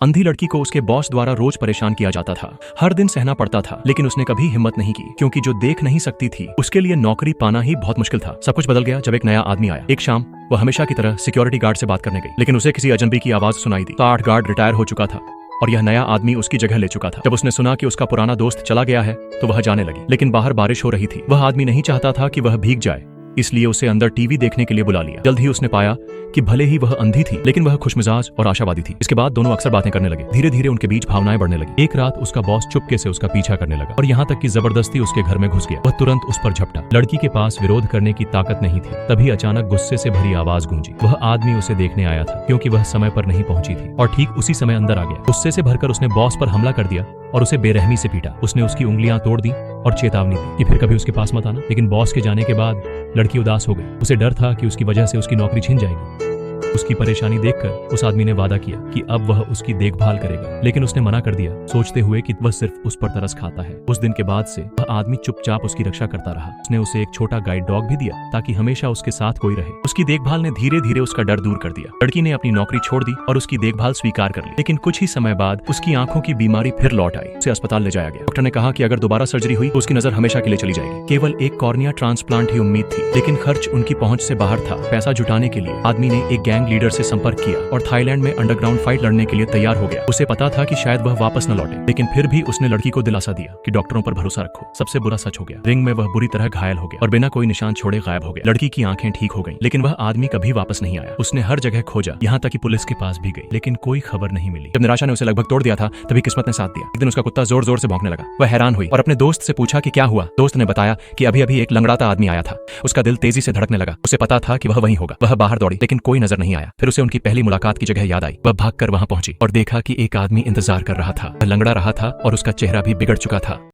अंधी लड़की को उसके बॉस द्वारा रोज परेशान किया जाता था, हर दिन सहना पड़ता था, लेकिन उसने कभी हिम्मत नहीं की क्योंकि जो देख नहीं सकती थी उसके लिए नौकरी पाना ही बहुत मुश्किल था। सब कुछ बदल गया जब एक नया आदमी आया। एक शाम वो हमेशा की तरह सिक्योरिटी गार्ड से बात करने गई, लेकिन उसे किसी अजनबी की आवाज सुनाई दी। 8 गार्ड रिटायर हो चुका था और यह नया आदमी उसकी जगह ले चुका था। जब उसने सुना कि उसका पुराना दोस्त चला गया है तो वह जाने लगी, लेकिन बाहर बारिश हो रही थी। वह आदमी नहीं चाहता था कि वह भीग जाए, इसलिए उसे अंदर टीवी देखने के लिए बुला लिया। जल्द ही उसने पाया कि भले ही वह अंधी थी लेकिन वह खुशमिजाज और आशावादी थी। इसके बाद दोनों अक्सर बातें करने लगे। धीरे धीरे उनके बीच भावनाएं बढ़ने लगी। एक रात उसका बॉस चुपके से उसका पीछा करने लगा और यहाँ तक कि जबरदस्ती उसके घर में घुस गया। वह तुरंत उस पर झपटा। लड़की के पास विरोध करने की ताकत नहीं थी। तभी अचानक गुस्से से भरी आवाज गूंजी। वह आदमी उसे देखने आया था क्योंकि वह समय पर नहीं पहुंची थी और ठीक उसी समय अंदर आ गया। गुस्से से भरकर उसने बॉस पर हमला कर दिया और उसे बेरहमी से पीटा। उसने उसकी उंगलियां तोड़ दी और चेतावनी दी कि फिर कभी उसके पास मत आना। लेकिन बॉस के जाने के बाद लड़की उदास हो गई। उसे डर था कि उसकी वजह से उसकी नौकरी छिन जाएगी। उसकी परेशानी देखकर उस आदमी ने वादा किया कि अब वह उसकी देखभाल करेगा, लेकिन उसने मना कर दिया, सोचते हुए कि वह सिर्फ उस पर तरस खाता है। उस दिन के बाद से वह आदमी चुपचाप उसकी रक्षा करता रहा। उसने उसे एक छोटा गाइड डॉग भी दिया ताकि हमेशा उसके साथ कोई रहे। उसकी देखभाल ने धीरे धीरे उसका डर दूर कर दिया। लड़की ने अपनी नौकरी छोड़ दी और उसकी देखभाल स्वीकार कर ली, लेकिन कुछ ही समय बाद उसकी आंखों की बीमारी फिर लौट आई। उसे अस्पताल ले जाया गया। डॉक्टर ने कहा कि अगर दोबारा सर्जरी हुई तो उसकी नजर हमेशा के लिए चली जाएगी। केवल एक कॉर्निया ट्रांसप्लांट ही उम्मीद थी, लेकिन खर्च उनकी पहुंच से बाहर था। पैसा जुटाने के लिए आदमी ने एक गैंग लीडर से संपर्क किया और थाईलैंड में अंडरग्राउंड फाइट लड़ने के लिए तैयार हो गया। उसे पता था कि शायद वह वापस न लौटे, लेकिन फिर भी उसने लड़की को दिलासा दिया कि डॉक्टरों पर भरोसा रखो। सबसे बुरा सच हो गया। रिंग में वह बुरी तरह घायल हो गया और बिना कोई निशान छोड़े गायब हो गया। लड़की की आंखें ठीक हो गईं, लेकिन वह आदमी कभी वापस नहीं आया। उसने हर जगह खोजा, यहाँ तक कि पुलिस के पास भी गई, लेकिन कोई खबर नहीं मिली। जब निराशा ने उसे लगभग तोड़ दिया था तभी किस्मत ने साथ दिया। एक दिन उसका कुत्ता जोर जोर से भौंकने लगा। वह हैरान हुई और अपने दोस्त से पूछा कि क्या हुआ। दोस्त ने बताया कि अभी अभी एक लंगड़ाता आदमी आया था। उसका दिल तेजी से धड़कने लगा। उसे पता था कि वह वहीं होगा। वह बाहर दौड़ी, लेकिन कोई नजर नहीं आया। फिर उसे उनकी पहली मुलाकात की जगह याद आई। वह भागकर वहां पहुंची और देखा कि एक आदमी इंतजार कर रहा था। वह लंगड़ा रहा था और उसका चेहरा भी बिगड़ चुका था।